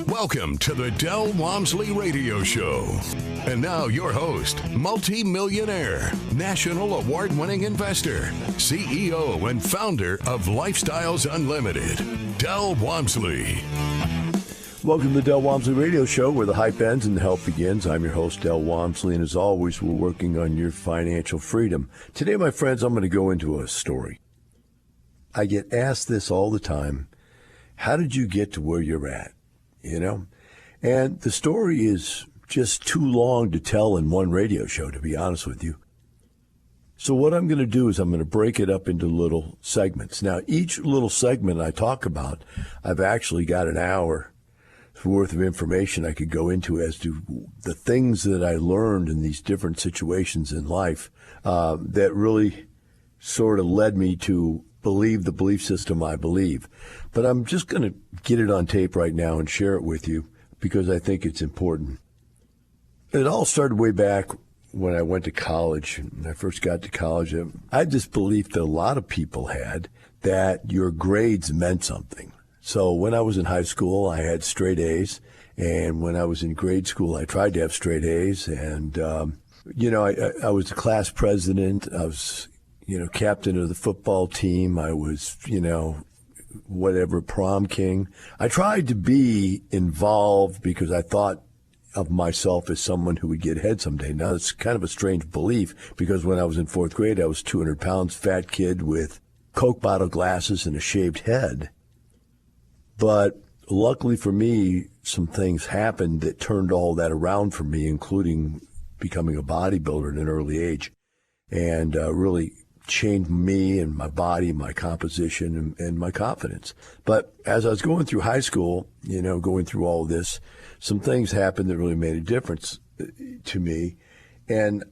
Welcome to the Del Walmsley Radio Show. And now your host, multi-millionaire, national award-winning investor, CEO and founder of Lifestyles Unlimited, Del Walmsley. Welcome to the Del Walmsley Radio Show, where the hype ends and the help begins. I'm your host, Del Walmsley, and as always, we're working on your financial freedom. Today, my friends, I'm going to go into a story. I get asked this all the time. How did you get to where you're at? You know? And the story is just too long to tell in one radio show, to be honest with you. So what I'm going to do is I'm going to break it up into little segments. Now, each little segment I talk about, I've actually got an hour worth of information I could go into as to the things that I learned in these different situations in life that really sort of led me to believe the belief system I believe. But I'm just going to get it on tape right now and share it with you because I think it's important. It all started way back when I went to college. When I first got to college, I had this belief that a lot of people had that your grades meant something. So when I was in high school, I had straight A's. And when I was in grade school, I tried to have straight A's. And, I was the class president. I was, captain of the football team. I was, prom king. I tried to be involved because I thought of myself as someone who would get ahead someday. Now, it's kind of a strange belief because when I was in fourth grade, I was 200 pounds, fat kid with Coke bottle glasses and a shaved head. But luckily for me, some things happened that turned all that around for me, including becoming a bodybuilder at an early age, and really changed me and my body, my composition, and my confidence. But as I was going through high school, going through all of this, some things happened that really made a difference to me. And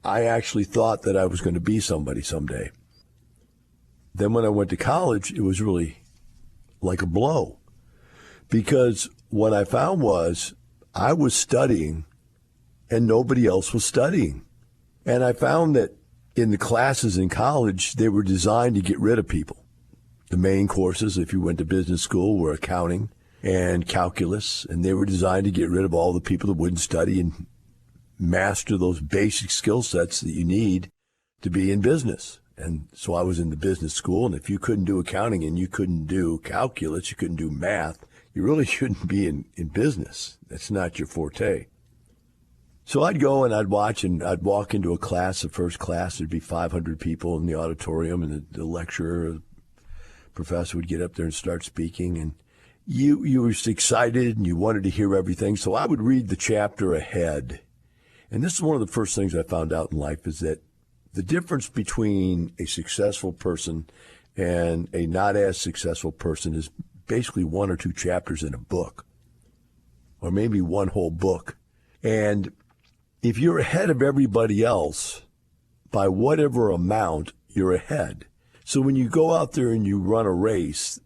I actually thought that I was going to be somebody someday. Then when I went to college, it was really like a blow. Because what I found was I was studying and nobody else was studying. And I found that in the classes in college, they were designed to get rid of people. The main courses, if you went to business school, were accounting and calculus, and they were designed to get rid of all the people that wouldn't study and master those basic skill sets that you need to be in business. And so I was in the business school, and if you couldn't do accounting and you couldn't do calculus, you couldn't do math, you really shouldn't be in business. That's not your forte. So I'd go and I'd watch, and I'd walk into a class, the first class, there'd be 500 people in the auditorium, and the lecturer, the professor would get up there and start speaking, and you were excited and you wanted to hear everything. So I would read the chapter ahead. And this is one of the first things I found out in life is that the difference between a successful person and a not as successful person is basically one or two chapters in a book, or maybe one whole book. And if you're ahead of everybody else by whatever amount, you're ahead. So when you go out there and you run a race,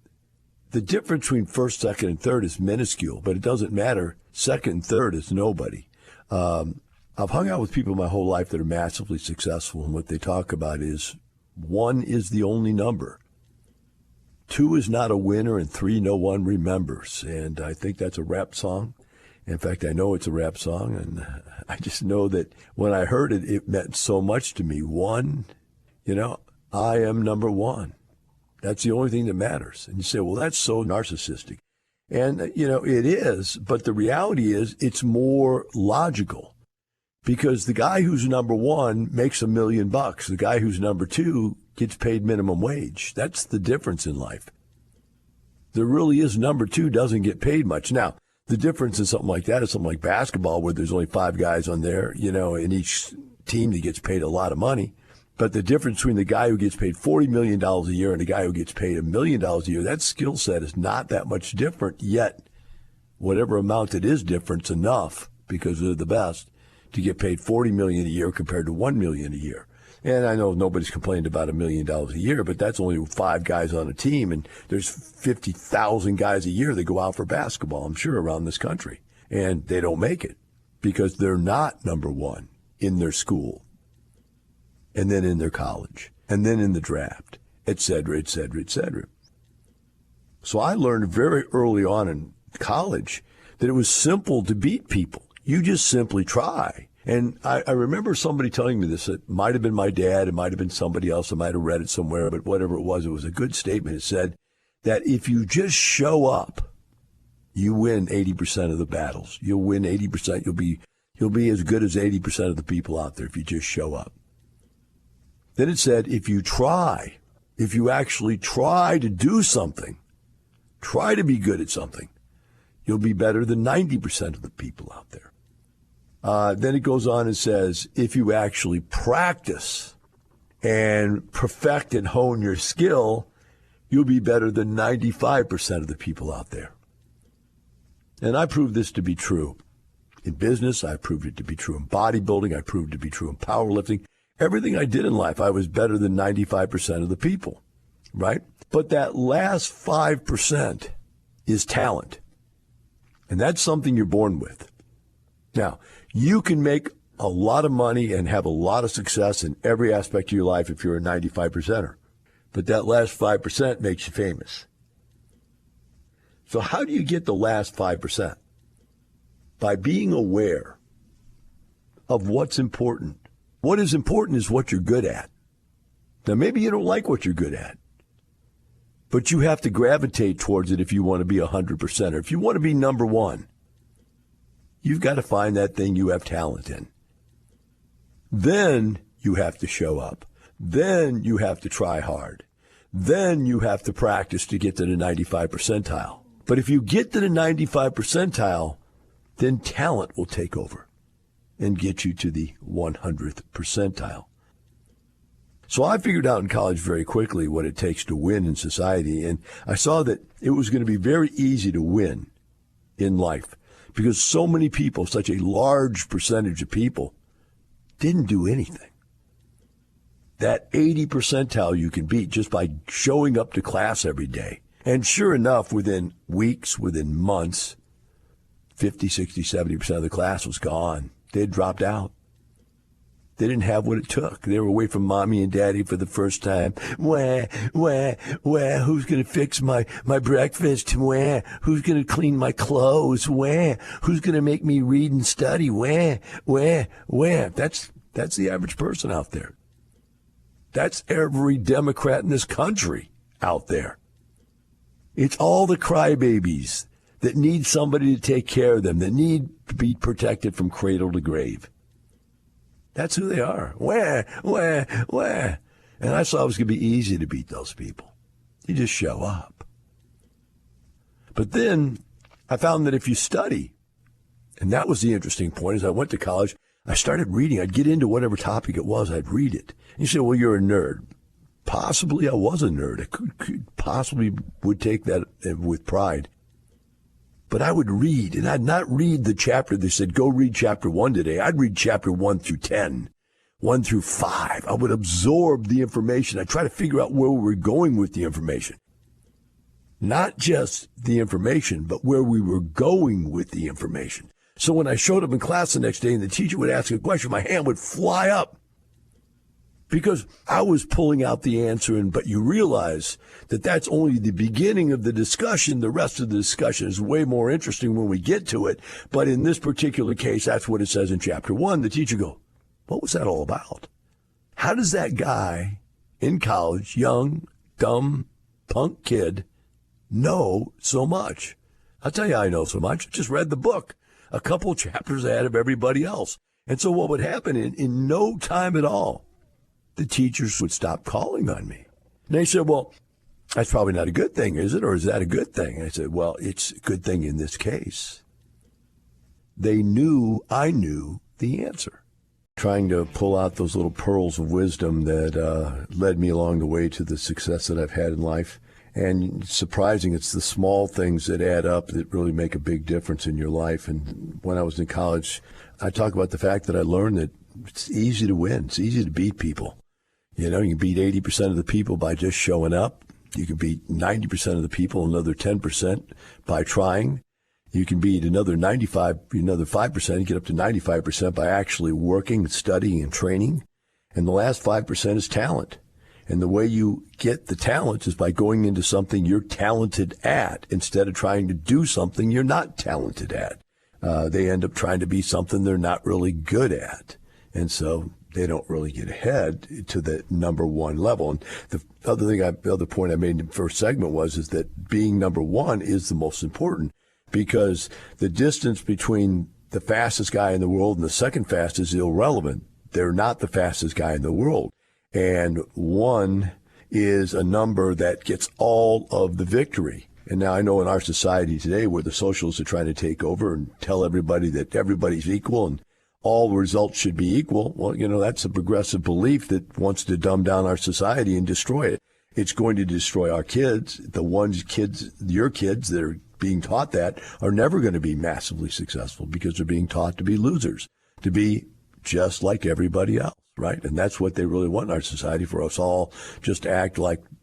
the difference between first, second, and third is minuscule, but it doesn't matter. Second and third is nobody. I've hung out with people my whole life that are massively successful, and what they talk about is 1 is the only number. 2 is not a winner, and 3 no one remembers. And I think that's a rap song. In fact, I know it's a rap song, and I just know that when I heard it, it meant so much to me. 1, I am number 1. That's the only thing that matters. And you say, well, that's so narcissistic. And, it is, but the reality is it's more logical. Because the guy who's number 1 makes $1 million. The guy who's number 2 gets paid minimum wage. That's the difference in life. There really is number 2 doesn't get paid much. Now, the difference in something like that is something like basketball where there's only 5 guys on there, in each team that gets paid a lot of money. But the difference between the guy who gets paid $40 million a year and the guy who gets paid $1 million a year, that skill set is not that much different. Yet, whatever amount it is different, it's enough because they're the best to get paid $40 million a year compared to $1 million a year. And I know nobody's complained about $1 million a year, but that's only 5 guys on a team, and there's 50,000 guys a year that go out for basketball, I'm sure, around this country. And they don't make it because they're not number 1 in their school, and then in their college, and then in the draft, et cetera, et cetera, et cetera. So I learned very early on in college that it was simple to beat people. You just simply try. And I remember somebody telling me this. It might have been my dad. It might have been somebody else. I might have read it somewhere. But whatever it was a good statement. It said that if you just show up, you win 80% of the battles. You'll win 80%. You'll be as good as 80% of the people out there if you just show up. Then it said if you actually try to do something, try to be good at something, you'll be better than 90% of the people out there. Then it goes on and says, if you actually practice and perfect and hone your skill, you'll be better than 95% of the people out there. And I proved this to be true. In business, I proved it to be true in bodybuilding. I proved it to be true in powerlifting. Everything I did in life, I was better than 95% of the people, right? But that last 5% is talent. And that's something you're born with. Now, you can make a lot of money and have a lot of success in every aspect of your life if you're a 95%er. But that last 5% makes you famous. So how do you get the last 5%? By being aware of what's important. What is important is what you're good at. Now, maybe you don't like what you're good at, but you have to gravitate towards it if you want to be 100%. Or if you want to be number one, you've got to find that thing you have talent in. Then you have to show up. Then you have to try hard. Then you have to practice to get to the 95 percentile. But if you get to the 95 percentile, then talent will take over and get you to the 100th percentile. So I figured out in college very quickly what it takes to win in society, and I saw that it was going to be very easy to win in life because so many people, such a large percentage of people, didn't do anything. That 80 percentile you can beat just by showing up to class every day. And sure enough, within weeks, within months, 50, 60, 70% of the class was gone. They had dropped out. They didn't have what it took. They were away from mommy and daddy for the first time. Who's going to fix my breakfast? Who's going to clean my clothes? Who's going to make me read and study? That's the average person out there. That's every Democrat in this country out there. It's all the crybabies that need somebody to take care of them, that need to be protected from cradle to grave. That's who they are. And I saw it was going to be easy to beat those people. You just show up. But then I found that if you study, and that was the interesting point, as I went to college, I started reading. I'd get into whatever topic it was, I'd read it. And you say, well, you're a nerd. Possibly I was a nerd. I could possibly would take that with pride. But I would read, and I'd not read the chapter. They said, go read chapter 1 today. I'd read chapter 1 through 10, 1 through 5. I would absorb the information. I'd try to figure out where we were going with the information. Not just the information, but where we were going with the information. So when I showed up in class the next day and the teacher would ask a question, my hand would fly up. Because I was pulling out the answer, but you realize that that's only the beginning of the discussion. The rest of the discussion is way more interesting when we get to it. But in this particular case, that's what it says in chapter 1. The teacher goes, what was that all about? How does that guy in college, young, dumb, punk kid, know so much? I'll tell you how I know so much. I just read the book, a couple chapters ahead of everybody else. And so what would happen in no time at all, the teachers would stop calling on me. And they said, well, that's probably not a good thing, is it? Or is that a good thing? And I said, well, it's a good thing in this case. They knew I knew the answer. Trying to pull out those little pearls of wisdom that led me along the way to the success that I've had in life. And it's surprising, it's the small things that add up that really make a big difference in your life. And when I was in college, I talk about the fact that I learned that it's easy to win. It's easy to beat people. You know, you can beat 80% of the people by just showing up. You can beat 90% of the people, another 10% by trying. You can beat another 5%, and get up to 95% by actually working, studying, and training. And the last 5% is talent. And the way you get the talent is by going into something you're talented at instead of trying to do something you're not talented at. They end up trying to be something they're not really good at. And so they don't really get ahead to the number one level. And the other point I made in the first segment is that being number one is the most important, because the distance between the fastest guy in the world and the second fastest is irrelevant. They're not the fastest guy in the world. And one is a number that gets all of the victory. And now I know in our society today where the socialists are trying to take over and tell everybody that everybody's equal and all results should be equal. Well, that's a progressive belief that wants to dumb down our society and destroy it. It's going to destroy our kids. Your kids that are being taught that are never going to be massively successful because they're being taught to be losers, to be just like everybody else, right? And that's what they really want in our society, for us all just to act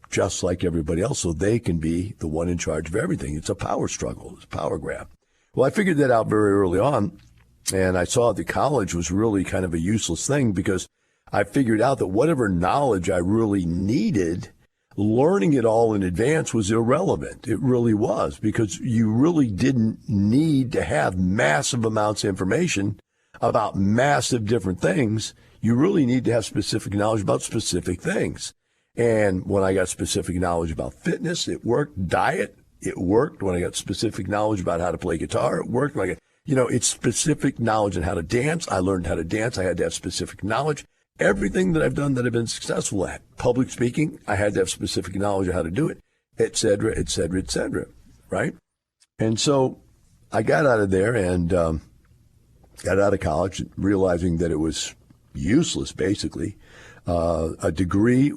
just like everybody else so they can be the one in charge of everything. It's a power struggle. It's a power grab. Well, I figured that out very early on. And I saw that college was really kind of a useless thing because I figured out that whatever knowledge I really needed, learning it all in advance was irrelevant. It really was, because you really didn't need to have massive amounts of information about massive different things. You really need to have specific knowledge about specific things. And when I got specific knowledge about fitness, it worked. Diet, it worked. When I got specific knowledge about how to play guitar, it worked. When I got it's specific knowledge on how to dance. I learned how to dance. I had to have specific knowledge. Everything that I've done that I've been successful at, public speaking, I had to have specific knowledge of how to do it, et cetera, et cetera, et cetera, right? And so I got out of there and got out of college realizing that it was useless, basically. A degree,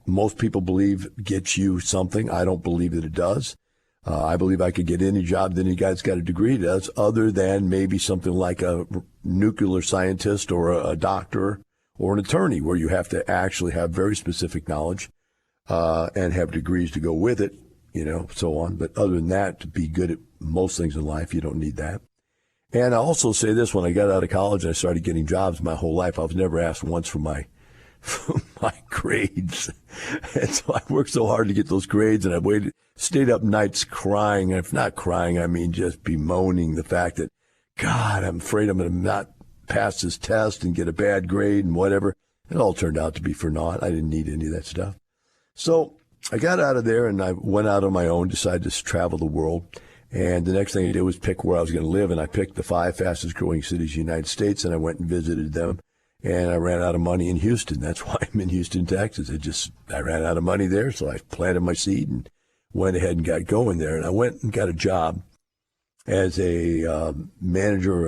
most people believe, gets you something. I don't believe that it does. I believe I could get any job that any guy that's got a degree does, other than maybe something like a nuclear scientist or a doctor or an attorney, where you have to actually have very specific knowledge and have degrees to go with it, so on. But other than that, to be good at most things in life, you don't need that. And I also say this, when I got out of college and I started getting jobs my whole life, I was never asked once for my grades. And so I worked so hard to get those grades, and I stayed up nights crying. And if not crying, I mean just bemoaning the fact that, God, I'm afraid I'm going to not pass this test and get a bad grade and whatever. It all turned out to be for naught. I didn't need any of that stuff. So I got out of there and I went out on my own, decided to travel the world. And the next thing I did was pick where I was going to live. And I picked the 5 fastest growing cities in the United States, and I went and visited them. And I ran out of money in Houston. That's why I'm in Houston, Texas. I ran out of money there, so I planted my seed and went ahead and got going there. And I went and got a job as a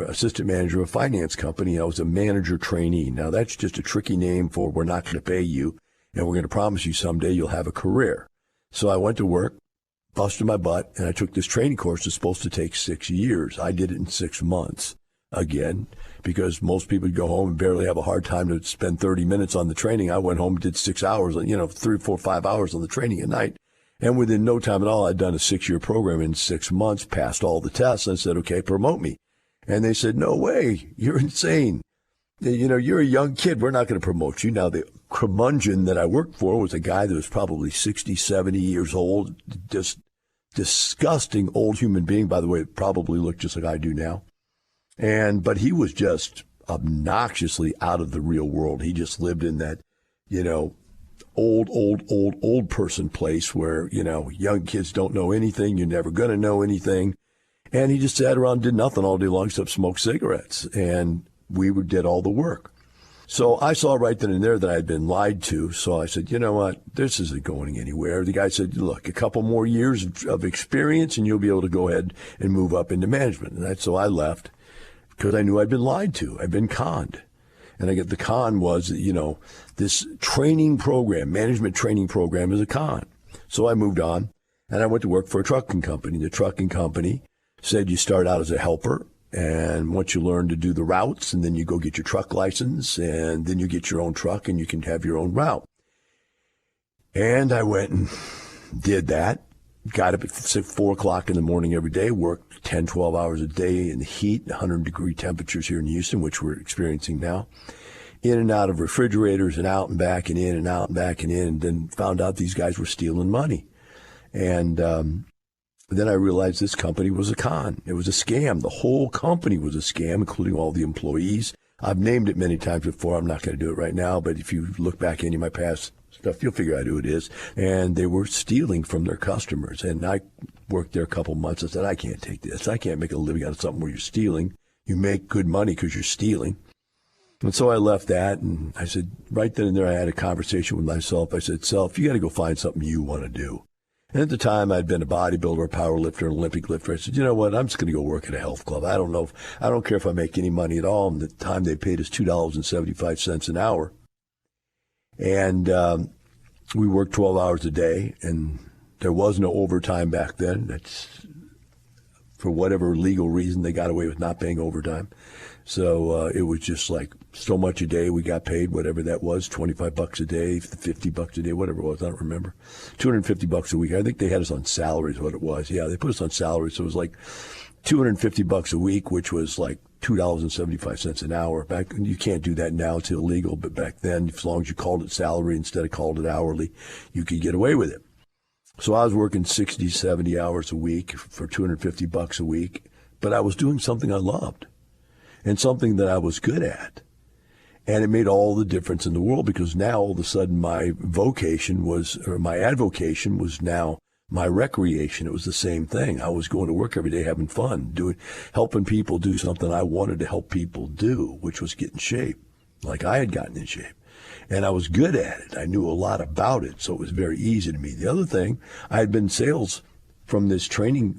assistant manager of a finance company. I was a manager trainee. Now, that's just a tricky name for we're not going to pay you, and we're going to promise you someday you'll have a career. So I went to work, busted my butt, and I took this training course that's supposed to take 6 years. I did it in 6 months. Again, because most people go home and barely have a hard time to spend 30 minutes on the training. I went home and did 6 hours, 3, 4, 5 hours on the training at night. And within no time at all, I'd done a 6-year program in 6 months, passed all the tests, and I said, okay, promote me. And they said, no way, you're insane. You're a young kid. We're not going to promote you. Now, the curmudgeon that I worked for was a guy that was probably 60, 70 years old, just disgusting old human being, by the way, probably looked just like I do now. But he was just obnoxiously out of the real world. He just lived in that, old person place where, young kids don't know anything. You're never going to know anything. And he just sat around and did nothing all day long except smoke cigarettes. And we did all the work. So I saw right then and there that I had been lied to. So I said, you know what? This isn't going anywhere. The guy said, look, a couple more years of experience and you'll be able to go ahead and move up into management. And so I left. Because I knew I'd been lied to. I'd been conned. And the con was, this training program, management training program is a con. So I moved on and I went to work for a trucking company. The trucking company said you start out as a helper, and once you learn to do the routes, and then you go get your truck license, and then you get your own truck and you can have your own route. And I went and did that. Got up at 4 o'clock in the morning every day, worked 10, 12 hours a day in the heat, 100-degree temperatures here in Houston, which we're experiencing now. in and out of refrigerators and out and back and in and out and back and in, and then found out these guys were stealing money. And then I realized this company was a con. It was a scam. The whole company was a scam, including all the employees. I've named it many times before. I'm not going to do it right now, but if you look back at any of my past stuff, you'll figure out who it is. And they were stealing from their customers. And I worked there a couple months. I said, I can't take this. I can't make a living out of something where you're stealing. You make good money because you're stealing. And so I left that, and I said, right then and there, I had a conversation with myself. I said, Self, you got to go find something you want to do. And at the time, I'd been a bodybuilder, a power lifter, an Olympic lifter. I said, you know what? I'm just going to go work at a health club. I don't care if I make any money at all. And at the time, they paid us $2.75 an hour. And we worked 12 hours a day, and there was no overtime back then. That's, for whatever legal reason, they got away with not paying overtime. So it was just like so much a day we got paid, whatever that was, $25 a day, $50 a day, whatever it was, I don't remember. $250 a week. I think they had us on salaries, what it was. Yeah, they put us on salaries. So it was like $250 a week, which was like $2.75 an hour. Back, you can't do that now, it's illegal, but back then, as long as you called it salary instead of called it hourly, you could get away with it. So I was working 60, 70 hours a week for $250 a week, but I was doing something I loved and something that I was good at. And it made all the difference in the world, because now all of a sudden my vocation was, or my avocation was now my recreation. It was the same thing. I was going to work every day having fun, helping people do something I wanted to help people do, which was get in shape, like I had gotten in shape. And I was good at it. I knew a lot about it, so it was very easy to me. The other thing, I had been in sales from this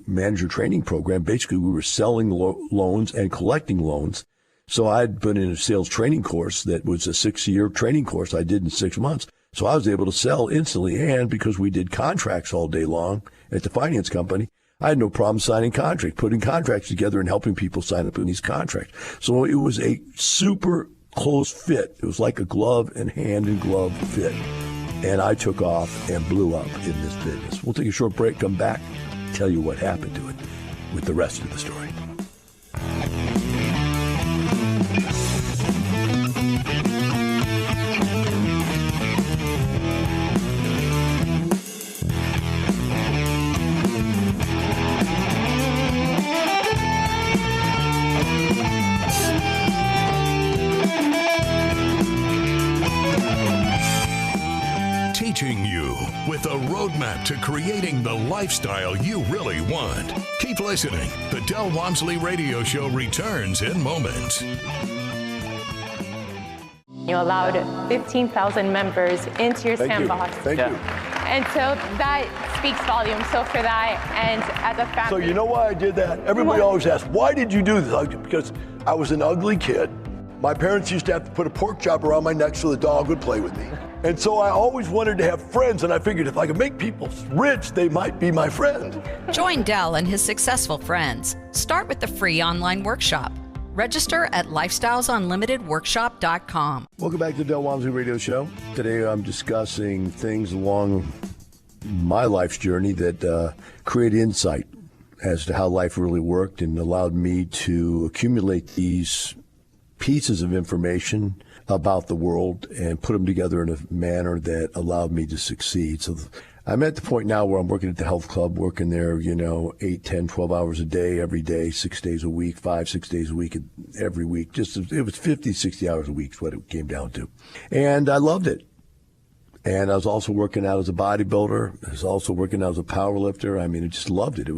manager training program. Basically, we were selling loans and collecting loans. So I'd been in a sales training course that was a 6-year training course I did in 6 months. So I was able to sell instantly. And because we did contracts all day long at the finance company, I had no problem signing contracts, putting contracts together and helping people sign up in these contracts. So it was a super close fit. It was like a glove and hand and glove fit. And I took off and blew up in this business. We'll take a short break, come back, tell you what happened to it with the rest of the story. Teaching you with a roadmap to creating the lifestyle you really want. Keep listening. The Del Walmsley Radio Show returns in moments. You allowed 15,000 members into your sandbox. Thank you. And so that speaks volumes. So for that, and as a family. So you know why I did that? Everybody always asks, why did you do this? Because I was an ugly kid. My parents used to have to put a pork chop around my neck so the dog would play with me. And so I always wanted to have friends, and I figured if I could make people rich, they might be my friend. Join Del and his successful friends. Start with the free online workshop. Register at lifestylesunlimitedworkshop.com. Welcome back to the Del Walmsley Radio Show. Today I'm discussing things along my life's journey that create insight as to how life really worked and allowed me to accumulate these pieces of information about the world and put them together in a manner that allowed me to succeed. So I'm at the point now where I'm working at the health club, working there, 8, 10, 12 hours a day, every day, 6 days a week, 5, 6 days a week, every week. It was 50, 60 hours a week is what it came down to. And I loved it. And I was also working out as a bodybuilder. I was also working out as a power lifter. I mean, I just loved it.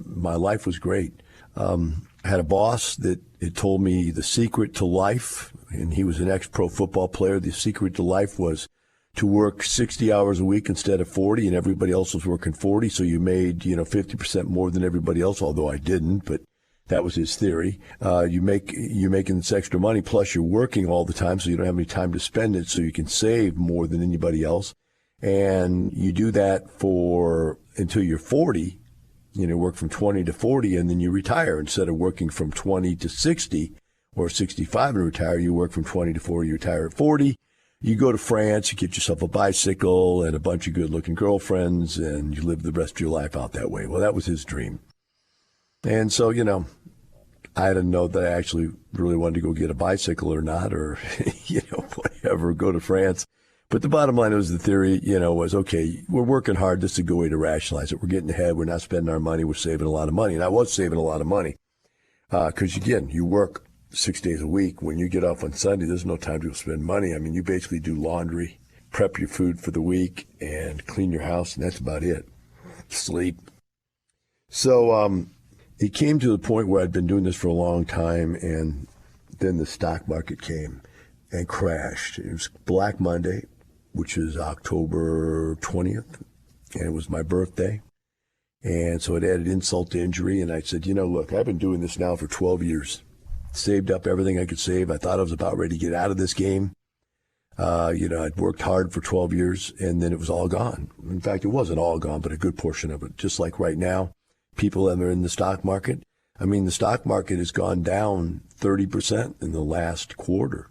My life was great. I had a boss that it told me the secret to life, and he was an ex-pro football player. The secret to life was to work 60 hours a week instead of 40, and everybody else was working 40, so you made 50% more than everybody else, although I didn't, but that was his theory. You're making this extra money, plus you're working all the time, so you don't have any time to spend it, so you can save more than anybody else. And you do that until you're 40, work from 20 to 40, and then you retire. Instead of working from 20 to 60 or 65 and retire, you work from 20 to 40, you retire at 40. You go to France, you get yourself a bicycle and a bunch of good-looking girlfriends, and you live the rest of your life out that way. Well, that was his dream. And so, I didn't know that I actually really wanted to go get a bicycle or not, or, whatever, go to France. But the bottom line was the theory, was, okay, we're working hard. This is a good way to rationalize it. We're getting ahead. We're not spending our money. We're saving a lot of money. And I was saving a lot of money. Because, again, you work 6 days a week. When you get off on Sunday, there's no time to spend money. I mean, you basically do laundry, prep your food for the week, and clean your house, and that's about it. Sleep. So it came to the point where I'd been doing this for a long time, and then the stock market came and crashed. It was Black Monday, which is October 20th, and it was my birthday. And so it added insult to injury, and I said, look, I've been doing this now for 12 years. Saved up everything I could save. I thought I was about ready to get out of this game. I'd worked hard for 12 years, and then it was all gone. In fact, it wasn't all gone, but a good portion of it. Just like right now, people that are in the stock market, the stock market has gone down 30% in the last quarter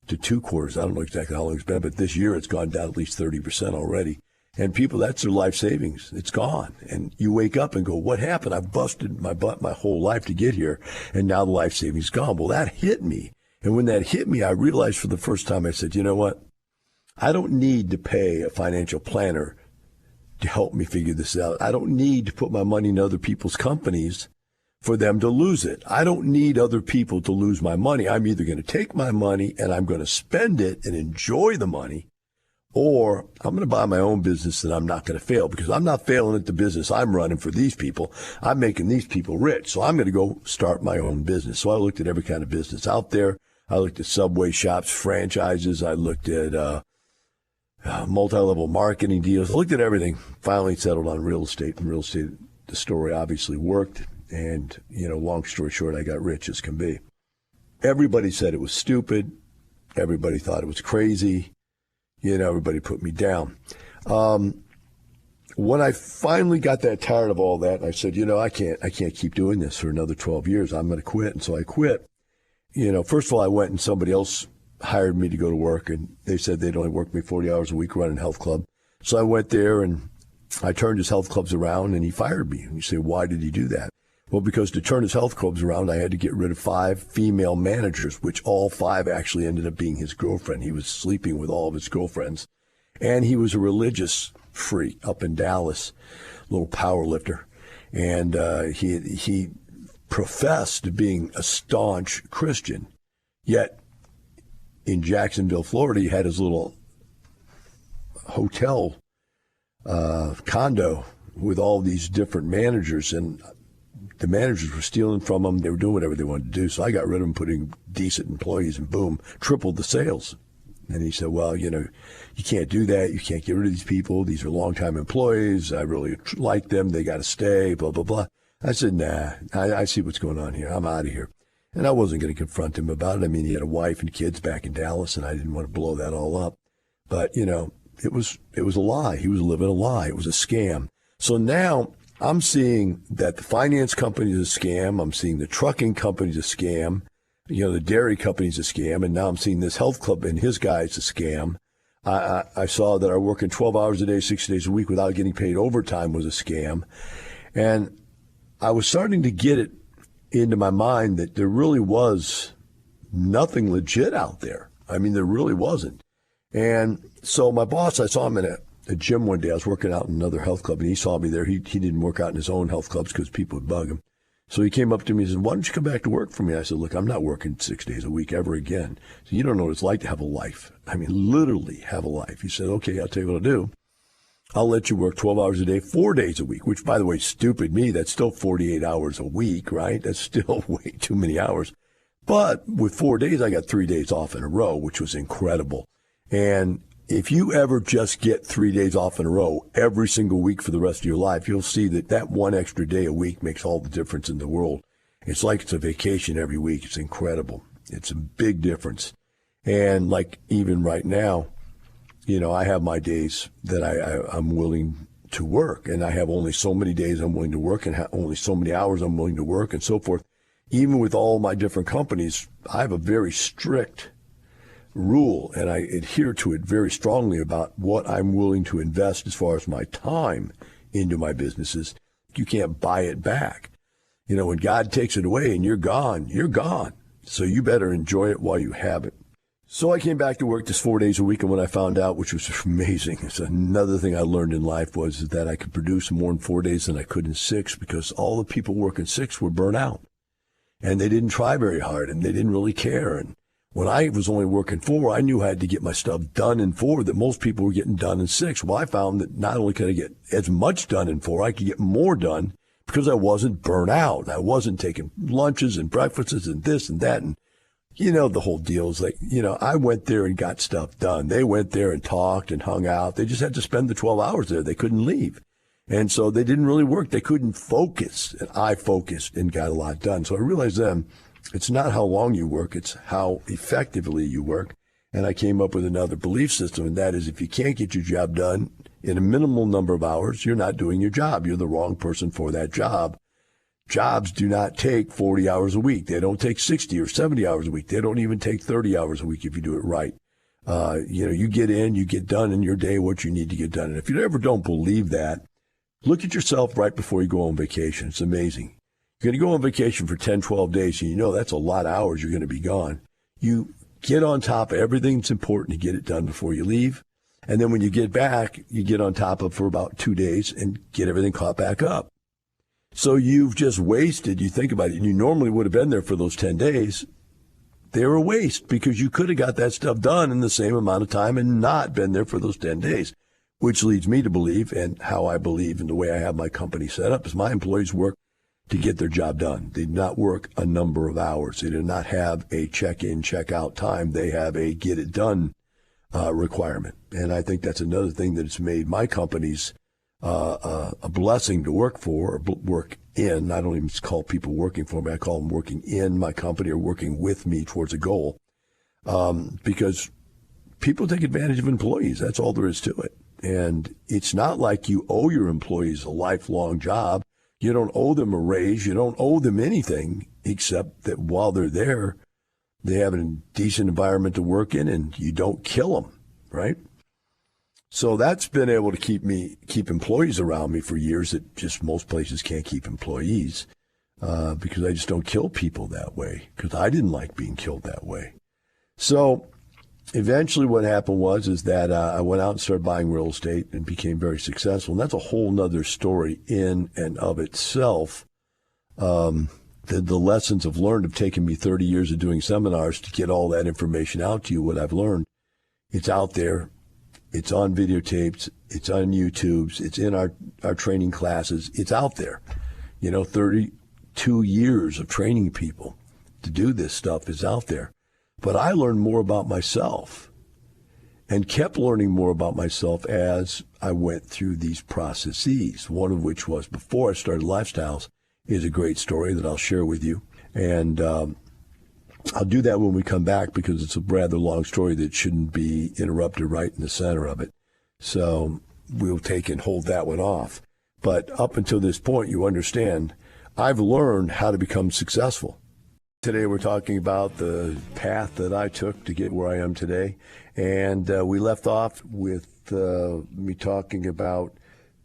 to 2 quarters. I don't know exactly how long it's been, but this year it's gone down at least 30% already. And people, that's their life savings. It's gone. And you wake up and go, what happened? I busted my butt my whole life to get here, and now the life savings is gone. Well, that hit me. And when that hit me, I realized for the first time, I said, you know what? I don't need to pay a financial planner to help me figure this out. I don't need to put my money in other people's companies for them to lose it. I don't need other people to lose my money. I'm either going to take my money and I'm going to spend it and enjoy the money, or I'm going to buy my own business and I'm not going to fail, because I'm not failing at the business I'm running for these people. I'm making these people rich. So I'm going to go start my own business. So I looked at every kind of business out there. I looked at Subway shops, franchises. I looked at multi-level marketing deals. I looked at everything. Finally settled on real estate. And real estate, the story obviously worked. And, long story short, I got rich as can be. Everybody said it was stupid. Everybody thought it was crazy. Everybody put me down. When I finally got that tired of all that, I said, I can't keep doing this for another 12 years. I'm going to quit. And so I quit. First of all, I went and somebody else hired me to go to work, and they said they'd only work me 40 hours a week running a health club. So I went there and I turned his health clubs around, and he fired me. And you say, why did he do that? Well, because to turn his health clubs around, I had to get rid of 5 female managers, which all 5 actually ended up being his girlfriend. He was sleeping with all of his girlfriends. And he was a religious freak up in Dallas, little power lifter. And he professed being a staunch Christian. Yet in Jacksonville, Florida, he had his little hotel condo with all these different managers, and the managers were stealing from them. They were doing whatever they wanted to do. So I got rid of them, putting decent employees, and boom, tripled the sales. And he said, well, you can't do that. You can't get rid of these people. These are longtime employees. I really like them. They got to stay, blah, blah, blah. I said, nah, I see what's going on here. I'm out of here. And I wasn't going to confront him about it. He had a wife and kids back in Dallas, and I didn't want to blow that all up. But, it was a lie. He was living a lie. It was a scam. So now I'm seeing that the finance company is a scam. I'm seeing the trucking company is a scam. The dairy company is a scam. And now I'm seeing this health club and his guy is a scam. I saw that our working 12 hours a day, 6 days a week without getting paid overtime was a scam. And I was starting to get it into my mind that there really was nothing legit out there. There really wasn't. And so my boss, I saw him in a gym one day. I was working out in another health club, and he saw me there. He didn't work out in his own health clubs because people would bug him. So he came up to me and said, why don't you come back to work for me? I said, look, I'm not working 6 days a week ever again. So you don't know what it's like to have a life. Literally have a life. He said, okay, I'll tell you what I'll do. I'll let you work 12 hours a day, 4 days a week, which, by the way, stupid me. That's still 48 hours a week, right? That's still way too many hours. But with 4 days, I got 3 days off in a row, which was incredible. And if you ever just get 3 days off in a row every single week for the rest of your life, you'll see that one extra day a week makes all the difference in the world. It's like it's a vacation every week. It's incredible. It's a big difference. And like even right now, I have my days that I'm willing to work, and I have only so many days I'm willing to work, and only so many hours I'm willing to work, and so forth. Even with all my different companies, I have a very strict rule, and I adhere to it very strongly about what I'm willing to invest as far as my time into my businesses. You can't buy it back. When God takes it away and you're gone, you're gone. So you better enjoy it while you have it. So I came back to work this 4 days a week, and when I found out, which was amazing, it's another thing I learned in life was that I could produce more in 4 days than I could in 6 because all the people working 6 were burnt out. And they didn't try very hard, and they didn't really care. And when I was only working 4, I knew I had to get my stuff done in 4 that most people were getting done in 6. Well, I found that not only could I get as much done in 4, I could get more done because I wasn't burnt out. I wasn't taking lunches and breakfasts and this and that. And, the whole deal is like, I went there and got stuff done. They went there and talked and hung out. They just had to spend the 12 hours there. They couldn't leave. And so they didn't really work. They couldn't focus. And I focused and got a lot done. So I realized then it's not how long you work, it's how effectively you work. And I came up with another belief system, and that is if you can't get your job done in a minimal number of hours, you're not doing your job. You're the wrong person for that job. Jobs do not take 40 hours a week. They don't take 60 or 70 hours a week. They don't even take 30 hours a week if you do it right. You get in, you get done in your day what you need to get done. And if you ever don't believe that, look at yourself right before you go on vacation. It's amazing. You're going to go on vacation for 10, 12 days, and that's a lot of hours you're going to be gone. You get on top of everything that's important to get it done before you leave. And then when you get back, you get on top of it for about 2 days and get everything caught back up. So you've just wasted, you think about it, and you normally would have been there for those 10 days. They were a waste because you could have got that stuff done in the same amount of time and not been there for those 10 days, which leads me to believe, and how I believe in the way I have my company set up, is my employees work to get their job done. They do not work a number of hours. They do not have a check-in, check-out time. They have a get-it-done requirement. And I think that's another thing that has made my companies a blessing to work for, or work in. I don't even call people working for me. I call them working in my company or working with me towards a goal. Because people take advantage of employees. That's all there is to it. And it's not like you owe your employees a lifelong job. You don't owe them a raise. You don't owe them anything except that while they're there, they have a decent environment to work in and you don't kill them, right? So that's been able to keep employees around me for years that just most places can't keep employees because I just don't kill people that way because I didn't like being killed that way. So eventually what happened is that I went out and started buying real estate and became very successful. And that's a whole nother story in and of itself. The lessons I've learned have taken me 30 years of doing seminars to get all that information out to you, what I've learned. It's out there. It's on videotapes. It's on YouTubes. It's in our training classes. It's out there. 32 years of training people to do this stuff is out there. But I learned more about myself and kept learning more about myself as I went through these processes, one of which was before I started Lifestyles is a great story that I'll share with you. And I'll do that when we come back because it's a rather long story that shouldn't be interrupted right in the center of it. So we'll take and hold that one off. But up until this point, you understand, I've learned how to become successful. Today we're talking about the path that I took to get where I am today. And we left off with me talking about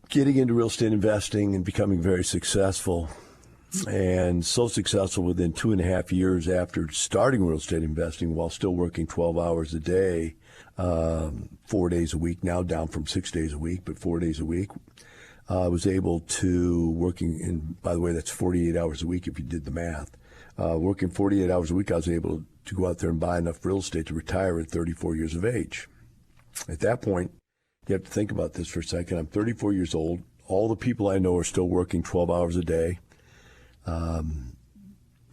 getting into real estate investing and becoming very successful. And so successful within 2.5 years after starting real estate investing while still working 12 hours a day, 4 days a week, now down from 6 days a week, but 4 days a week. I was able to working in, by the way, that's 48 hours a week if you did the math. Working 48 hours a week, I was able to go out there and buy enough real estate to retire at 34 years of age. At that point, you have to think about this for a second. I'm 34 years old. All the people I know are still working 12 hours a day.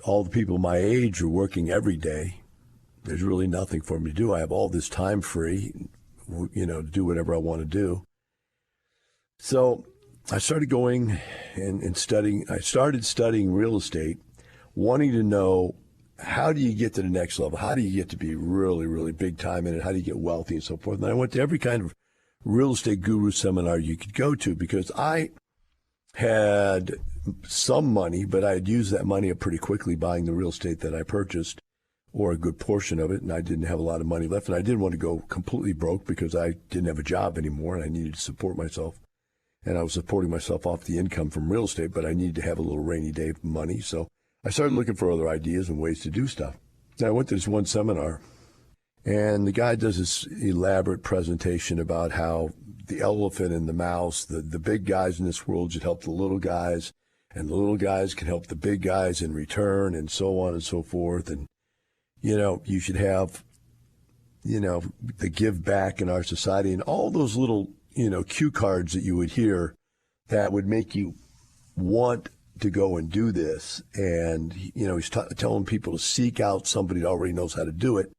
All the people my age are working every day. There's really nothing for me to do. I have all this time free, to do whatever I want to do. So I started going and studying. I started studying real estate, wanting to know, how do you get to the next level? How do you get to be really, really big time in it? How do you get wealthy and so forth? And I went to every kind of real estate guru seminar you could go to because I had some money, but I had used that money up pretty quickly buying the real estate that I purchased, or a good portion of it, and I didn't have a lot of money left, and I didn't want to go completely broke because I didn't have a job anymore, and I needed to support myself. and I was supporting myself off the income from real estate, but I needed to have a little rainy day money. So I started looking for other ideas and ways to do stuff. And I went to this one seminar, and the guy does this elaborate presentation about how the elephant and the mouse, the big guys in this world should help the little guys, and the little guys can help the big guys in return, and so on and so forth. And, you should have, the give back in our society, and all those little, cue cards that you would hear that would make you want to go and do this. And, he's telling people to seek out somebody that already knows how to do it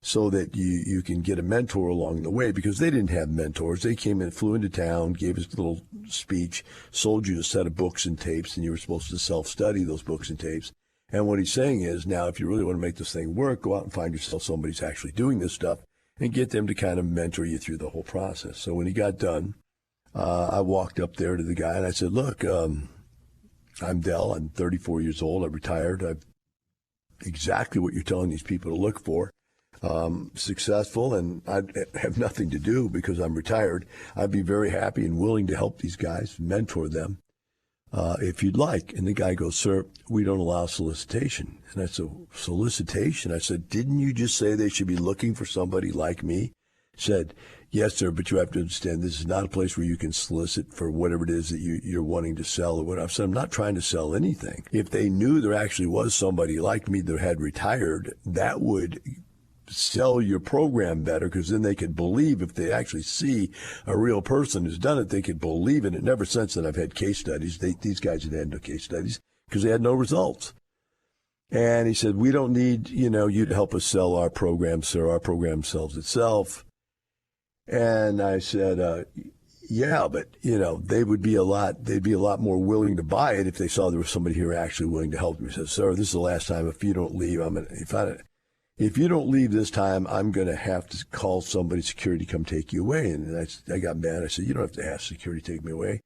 so that you can get a mentor along the way, because they didn't have mentors. They came in, flew into town, gave us a little speech, sold you a set of books and tapes, and you were supposed to self-study those books and tapes. And what he's saying is, now, if you really want to make this thing work, go out and find yourself somebody who's actually doing this stuff and get them to kind of mentor you through the whole process. So when he got done, I walked up there to the guy and I said, look, I'm Del. I'm 34 years old. I'm retired. I'm exactly what you're telling these people to look for. Successful, and I have nothing to do because I'm retired. I'd be very happy and willing to help these guys, mentor them, if you'd like. And the guy goes, sir, we don't allow solicitation. And I said, solicitation? I said, didn't you just say they should be looking for somebody like me? He said, yes, sir, but you have to understand this is not a place where you can solicit for whatever it is that you're wanting to sell or whatever. I said, I'm not trying to sell anything. If they knew there actually was somebody like me that had retired, that would sell your program better, because then they could believe, if they actually see a real person who's done it, they could believe in it. Never since then I've had case studies. These guys had no case studies because they had no results. And he said, we don't need, you to help us sell our program, sir. Our program sells itself. And I said, yeah, but, they'd be a lot more willing to buy it if they saw there was somebody here actually willing to help them. He said, sir, this is the last time. If you don't leave, if you don't leave this time, I'm going to have to call somebody, security, come take you away. And I got mad. I said, you don't have to ask security to take me away.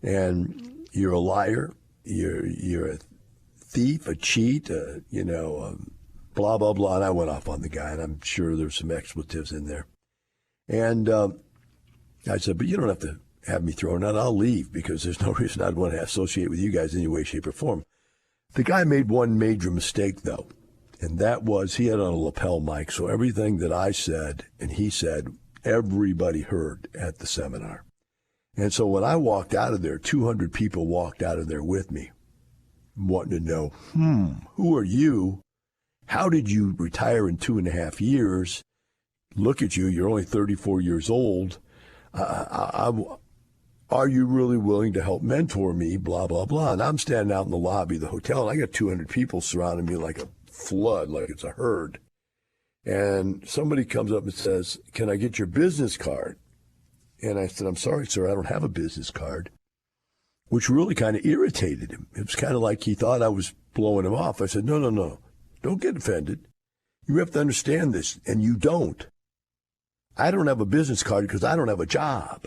And you're a liar. You're a thief, a cheat, blah, blah, blah. And I went off on the guy, and I'm sure there's some expletives in there. And I said, but you don't have to have me thrown out. I'll leave, because there's no reason I'd want to associate with you guys in any way, shape, or form. The guy made one major mistake, though. And that was, he had on a lapel mic, so everything that I said and he said, everybody heard at the seminar. And so when I walked out of there, 200 people walked out of there with me, wanting to know, who are you? How did you retire in 2.5 years? Look at you, you're only 34 years old. Are you really willing to help mentor me? Blah, blah, blah. And I'm standing out in the lobby of the hotel, and I got 200 people surrounding me like a flood, like it's a herd. And somebody comes up and says, can I get your business card? And I said, I'm sorry, sir, I don't have a business card, which really kind of irritated him. It was kind of like he thought I was blowing him off. I said, no, don't get offended. You have to understand this, and you don't. I don't have a business card because I don't have a job.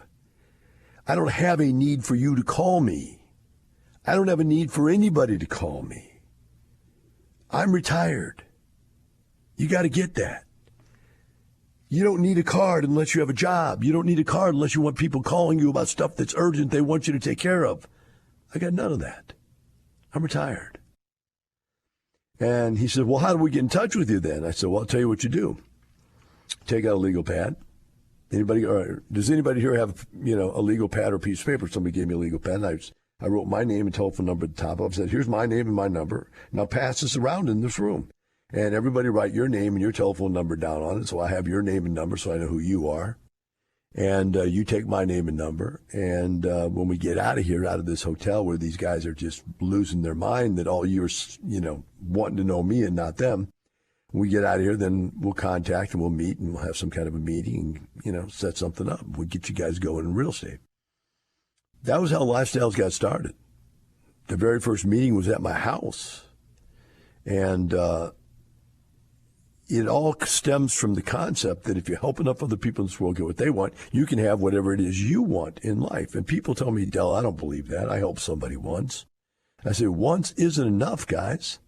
I don't have a need for you to call me. I don't have a need for anybody to call me. I'm retired. You got to get that. You don't need a card unless you have a job. You don't need a card unless you want people calling you about stuff that's urgent they want you to take care of. I got none of that. I'm retired. And he said, well, how do we get in touch with you then? I said, well, I'll tell you what you do. Take out a legal pad. Does anybody here have, a legal pad or piece of paper? Somebody gave me a legal pad, and I wrote my name and telephone number at the top of it. I said, here's my name and my number. Now pass this around in this room. And everybody write your name and your telephone number down on it, so I have your name and number so I know who you are. And you take my name and number. And when we get out of here, out of this hotel where these guys are just losing their mind that all you're, wanting to know me and not them, when we get out of here, then we'll contact and we'll meet and we'll have some kind of a meeting and, set something up. We'll get you guys going in real estate. That was how Lifestyles got started. The very first meeting was at my house. And it all stems from the concept that if you help enough other people in this world get what they want, you can have whatever it is you want in life. And people tell me, Del, I don't believe that. I helped somebody once. I say, once isn't enough, guys.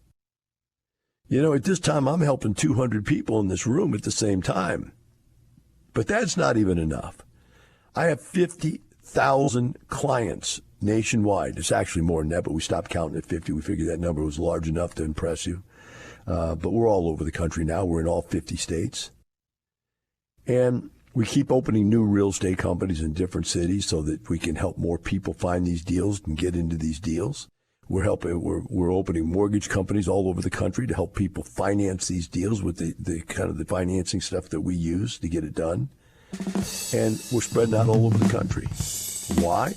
At this time, I'm helping 200 people in this room at the same time. But that's not even enough. I have 50 50,000 clients nationwide. It's actually more than that, but we stopped counting at 50. We figured that number was large enough to impress you. But we're all over the country now. We're in all 50 states. And we keep opening new real estate companies in different cities so that we can help more people find these deals and get into these deals. We're opening mortgage companies all over the country to help people finance these deals with the kind of the financing stuff that we use to get it done. And we're spreading out all over the country. Why?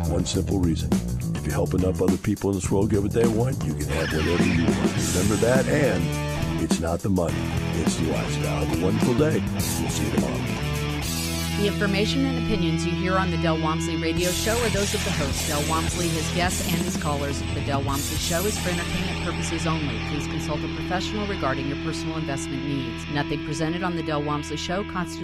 One simple reason. If you help enough other people in this world get what they want, you can have whatever you want. Remember that, and it's not the money, it's the lifestyle. Have a wonderful day. We'll see you tomorrow. The information and opinions you hear on the Del Walmsley Radio Show are those of the host, Del Walmsley, his guests, and his callers. The Del Walmsley Show is for entertainment purposes only. Please consult a professional regarding your personal investment needs. Nothing presented on the Del Walmsley Show constitutes